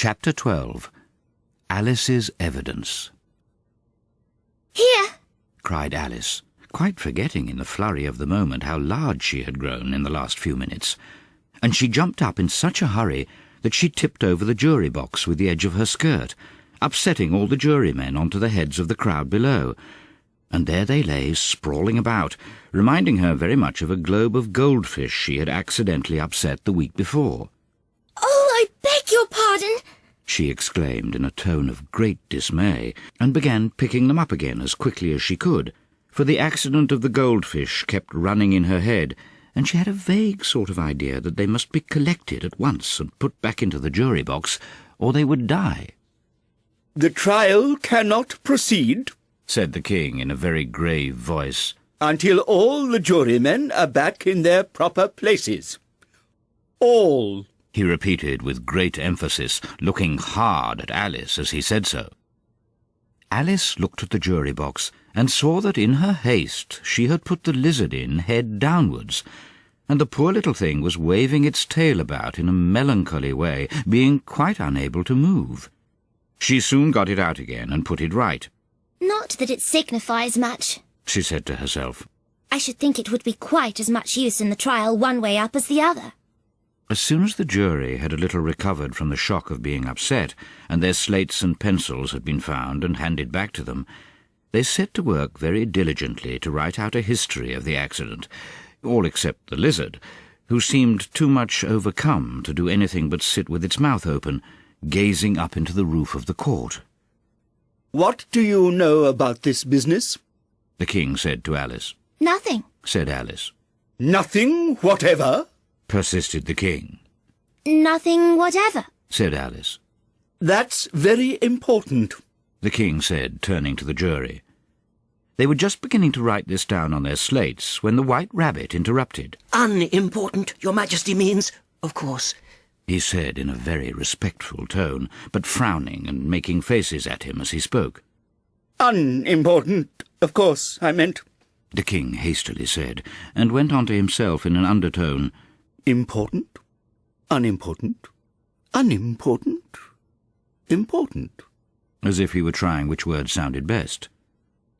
Chapter 12. Alice's Evidence. "Here!" cried Alice, quite forgetting in the flurry of the moment how large she had grown in the last few minutes, and she jumped up in such a hurry that she tipped over the jury box with the edge of her skirt, upsetting all the jurymen onto the heads of the crowd below, and there they lay sprawling about, reminding her very much of a globe of goldfish she had accidentally upset the week before. "Oh, I beg your pardon!" she exclaimed in a tone of great dismay, and began picking them up again as quickly as she could, for the accident of the goldfish kept running in her head, and she had a vague sort of idea that they must be collected at once and put back into the jury box, or they would die. "The trial cannot proceed," said the king in a very grave voice, "until all the jurymen are back in their proper places. All," he repeated with great emphasis, looking hard at Alice as he said so. Alice looked at the jury box and saw that in her haste she had put the lizard in head downwards, and the poor little thing was waving its tail about in a melancholy way, being quite unable to move. She soon got it out again and put it right. "Not that it signifies much," she said to herself. "I should think it would be quite as much use in the trial one way up as the other." As soon as the jury had a little recovered from the shock of being upset, and their slates and pencils had been found and handed back to them, they set to work very diligently to write out a history of the accident, all except the lizard, who seemed too much overcome to do anything but sit with its mouth open, gazing up into the roof of the court. "What do you know about this business?" the king said to Alice. "Nothing." said Alice. "Nothing whatever?" persisted the king. "Nothing whatever," said Alice. "That's very important," the king said, turning to the jury. They were just beginning to write this down on their slates when the White Rabbit interrupted. "Unimportant, Your Majesty means, of course," he said in a very respectful tone, but frowning and making faces at him as he spoke. "Unimportant, of course, I meant," the king hastily said, and went on to himself in an undertone. "Important, unimportant, unimportant, important," as if he were trying which word sounded best.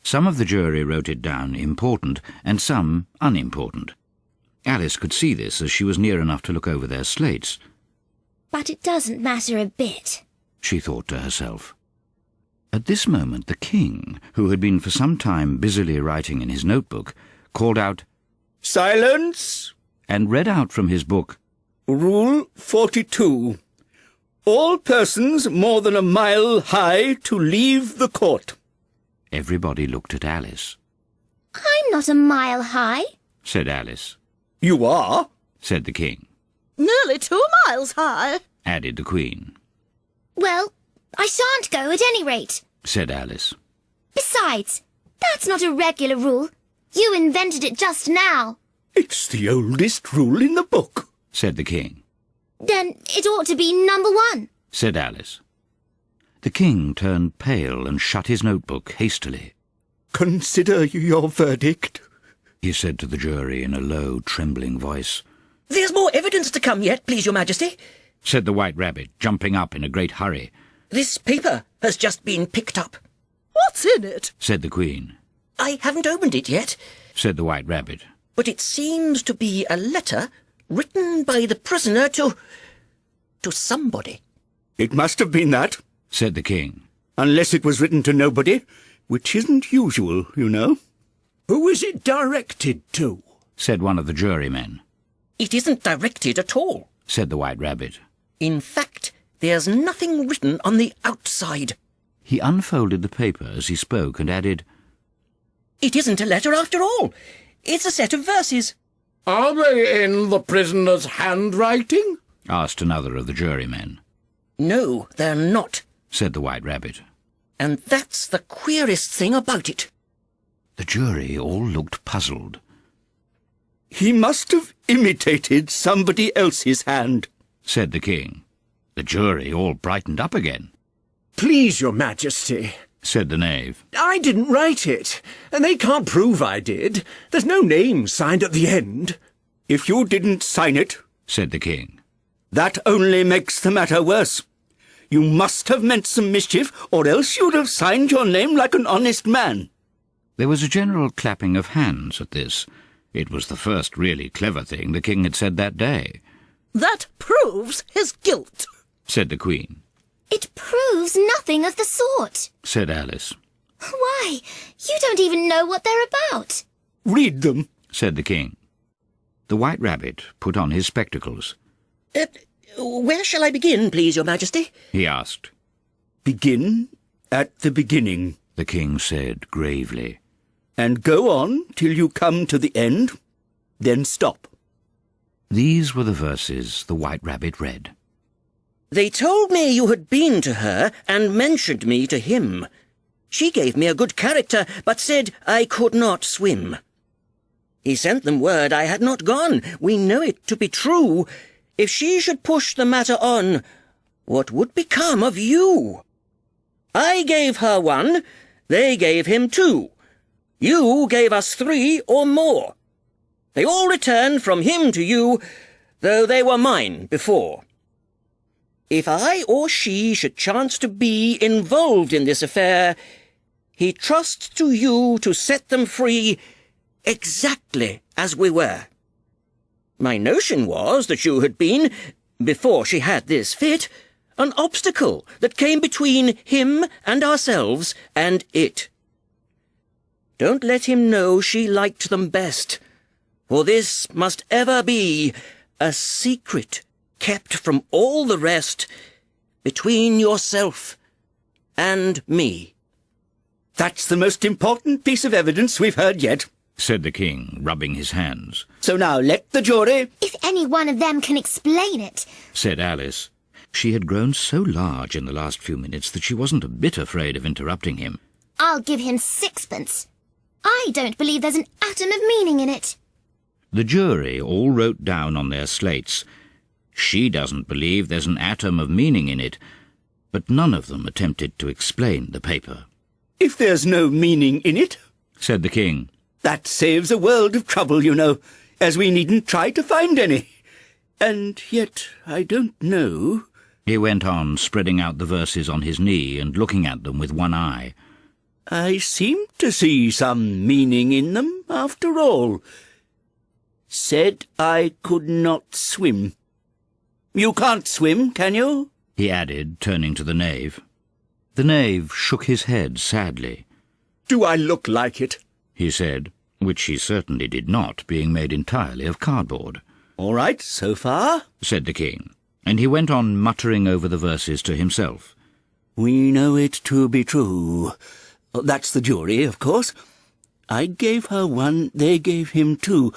Some of the jury wrote it down important, and some unimportant. Alice could see this as she was near enough to look over their slates. "But it doesn't matter a bit," she thought to herself. At this moment the king, who had been for some time busily writing in his notebook, called out, "Silence!" and read out from his book, "Rule 42. All persons more than a mile high to leave the court." Everybody looked at Alice. "I'm not a mile high," said Alice. "You are," said the king. "Nearly 2 miles high," added the queen. "Well, I shan't go at any rate," said Alice. "Besides, that's not a regular rule. You invented it just now." "It's the oldest rule in the book," said the king. "Then it ought to be number 1. said Alice. The king turned pale and shut his notebook hastily. "Consider your verdict," he said to the jury in a low, trembling voice. "There's more evidence to come yet, please, Your Majesty," said the White Rabbit, jumping up in a great hurry. "This paper has just been picked up." "What's in it?" said the queen. "I haven't opened it yet, said the White Rabbit. but it seems to be a letter written by the prisoner to somebody." "It must have been that," said the king. "unless it was written to nobody, which isn't usual, you know." "Who is it directed to?" said one of the jurymen. "It isn't directed at all. said the White Rabbit. In fact, there's nothing written on the outside." He unfolded the paper as he spoke and added, "It isn't a letter after all. It's a set of verses." "Are they in the prisoner's handwriting?" asked another of the jurymen. "No, they're not. said the White Rabbit. And that's the queerest thing about it." The jury all looked puzzled. "He must have imitated somebody else's hand," said the king. The jury all brightened up again. "Please, Your Majesty," said the knave. "I didn't write it, and they can't prove I did. There's no name signed at the end." "If you didn't sign it," said the king. "that only makes the matter worse. You must have meant some mischief, or else you'd have signed your name like an honest man. There was a general clapping of hands at this. It was the first really clever thing the king had said that day. That proves his guilt, said the Queen. It proves nothing of the sort, said Alice. Why, you don't even know what they're about. Read them, said the king. The White Rabbit put on his spectacles. Where shall I begin, please, your majesty? He asked. Begin at the beginning, the king said gravely. And go on till you come to the end, then stop. These were the verses the White Rabbit read. They told me you had been to her and mentioned me to him. She gave me a good character, but said I could not swim. He sent them word I had not gone. We know it to be true. If she should push the matter on, what would become of you? I gave her 1, they gave him 2. You gave us 3 or more. They all returned from him to you, though they were mine before. If I or she should chance to be involved in this affair, he trusts to you to set them free exactly as we were. My notion was that you had been, before she had this fit, an obstacle that came between him and ourselves and it. Don't let him know she liked them best, for this must ever be a secret kept from all the rest between yourself and me. That's the most important piece of evidence we've heard yet, said the king, rubbing his hands. So now let the jury... If any one of them can explain it, said Alice. She had grown so large in the last few minutes that she wasn't a bit afraid of interrupting him. I'll give him 6pence. I don't believe there's an atom of meaning in it. The jury all wrote down on their slates, "She doesn't believe there's an atom of meaning in it," but none of them attempted to explain the paper. If there's no meaning in it, said the king, that saves a world of trouble, you know, as we needn't try to find any. And yet, I don't know... He went on, spreading out the verses on his knee and looking at them with one eye. I seem to see some meaning in them, after all. Said I could not swim. You can't swim, can you? He added, turning to the knave. The knave shook his head sadly. Do I look like it? He said, which he certainly did not, being made entirely of cardboard. All right, so far, said the king, and he went on muttering over the verses to himself. We know it to be true. That's the jury, of course. I gave her 1, they gave him 2.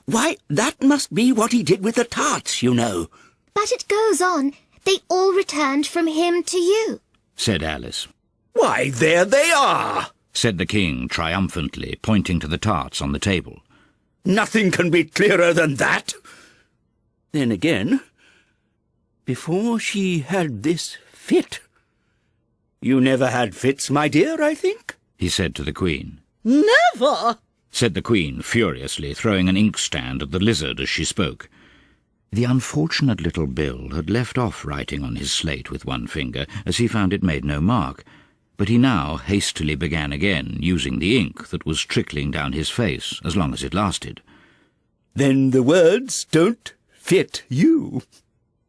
Why, that must be what he did with the tarts, you know. But it goes on. They all returned from him to you, said Alice. Why, there they are, said the king triumphantly, pointing to the tarts on the table. Nothing can be clearer than that. Then again, before she had this fit... You never had fits, my dear, I think? He said to the Queen. Never, said the Queen furiously, throwing an inkstand at the lizard as she spoke. The unfortunate little Bill had left off writing on his slate with one finger, as he found it made no mark, but he now hastily began again, using the ink that was trickling down his face as long as it lasted. Then the words don't fit you,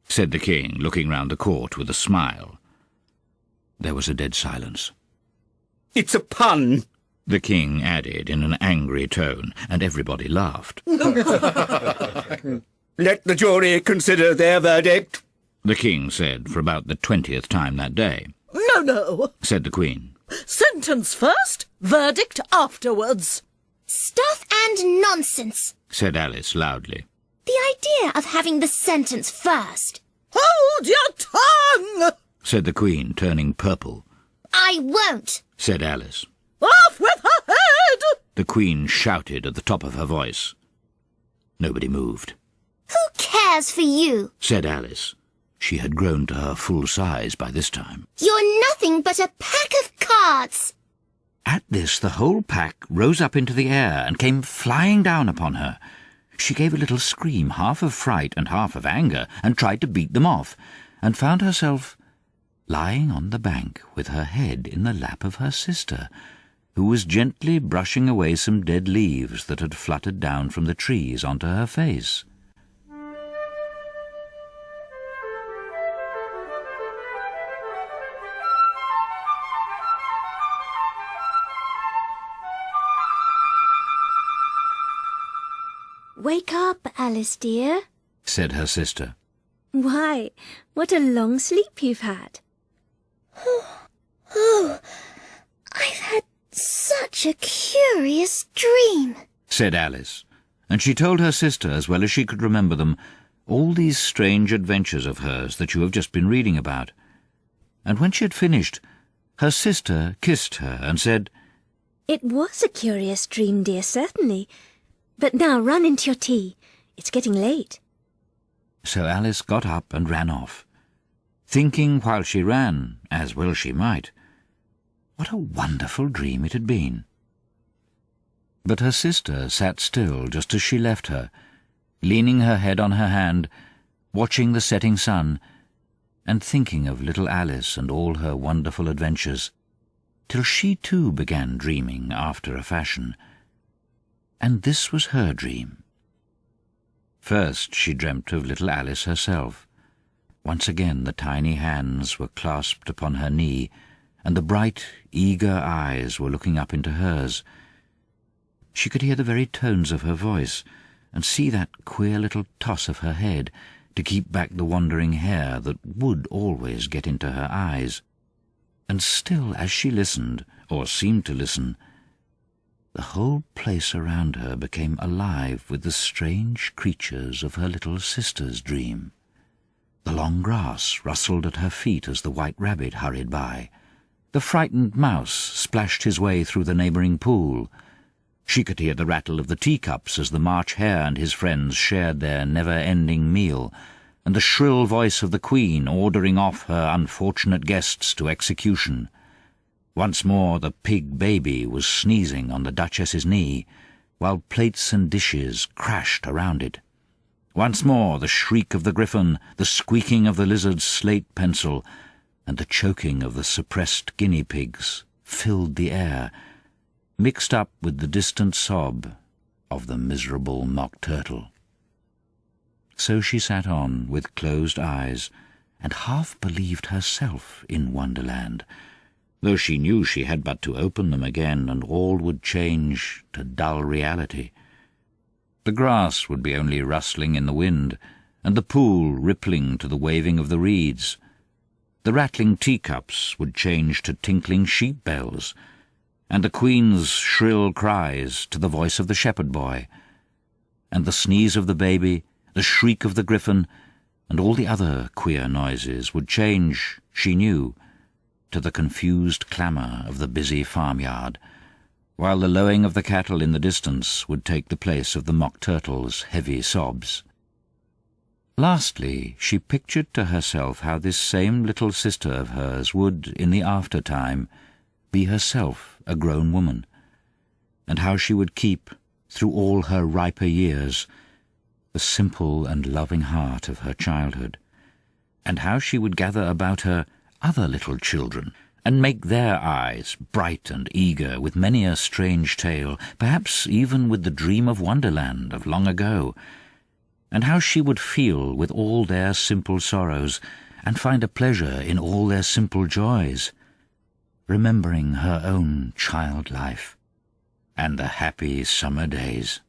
said the king, looking round the court with a smile. There was a dead silence. It's a pun, the king added in an angry tone, and everybody laughed. Let the jury consider their verdict, the king said for about the 20th time that day. No, said the Queen. Sentence first, verdict afterwards. Stuff and nonsense, said Alice loudly. The idea of having the sentence first. Hold your tongue, said the Queen, turning purple. I won't, said Alice. Off with her head, the Queen shouted at the top of her voice. Nobody moved. Who cares for you, said Alice. She had grown to her full size by this time. You're nothing but a pack of cards. At this, the whole pack rose up into the air and came flying down upon her. She gave a little scream, half of fright and half of anger, and tried to beat them off, and found herself lying on the bank with her head in the lap of her sister, who was gently brushing away some dead leaves that had fluttered down from the trees onto her face. Wake up, Alice dear, said her sister. Why, what a long sleep you've had. Oh, I've had such a curious dream, said Alice, and she told her sister, as well as she could remember them, all these strange adventures of hers that you have just been reading about. And when she had finished, her sister kissed her and said, It was a curious dream, dear, certainly. But now run into your tea. It's getting late. So Alice got up and ran off, thinking while she ran, as well she might, what a wonderful dream it had been. But her sister sat still just as she left her, leaning her head on her hand, watching the setting sun, and thinking of little Alice and all her wonderful adventures, till she too began dreaming after a fashion. And this was her dream. First she dreamt of little Alice herself. Once again the tiny hands were clasped upon her knee, and the bright, eager eyes were looking up into hers. She could hear the very tones of her voice, and see that queer little toss of her head to keep back the wandering hair that would always get into her eyes. And still, as she listened, or seemed to listen, the whole place around her became alive with the strange creatures of her little sister's dream. The long grass rustled at her feet as the white rabbit hurried by. The frightened mouse splashed his way through the neighbouring pool. She could hear the rattle of the teacups as the March Hare and his friends shared their never-ending meal, and the shrill voice of the Queen ordering off her unfortunate guests to execution. Once more the pig baby was sneezing on the Duchess's knee, while plates and dishes crashed around it. Once more the shriek of the griffon, the squeaking of the lizard's slate pencil, and the choking of the suppressed guinea pigs filled the air, mixed up with the distant sob of the miserable mock turtle. So she sat on with closed eyes, and half believed herself in Wonderland, though she knew she had but to open them again and all would change to dull reality. The grass would be only rustling in the wind, and the pool rippling to the waving of the reeds. The rattling teacups would change to tinkling sheep bells, and the Queen's shrill cries to the voice of the shepherd boy, and the sneeze of the baby, the shriek of the griffin, and all the other queer noises would change, she knew, to the confused clamour of the busy farmyard, while the lowing of the cattle in the distance would take the place of the mock turtle's heavy sobs. Lastly, she pictured to herself how this same little sister of hers would, in the after-time, be herself a grown woman, and how she would keep, through all her riper years, the simple and loving heart of her childhood, and how she would gather about her other little children, and make their eyes bright and eager with many a strange tale, perhaps even with the dream of Wonderland of long ago, and how she would feel with all their simple sorrows, and find a pleasure in all their simple joys, remembering her own child life and the happy summer days.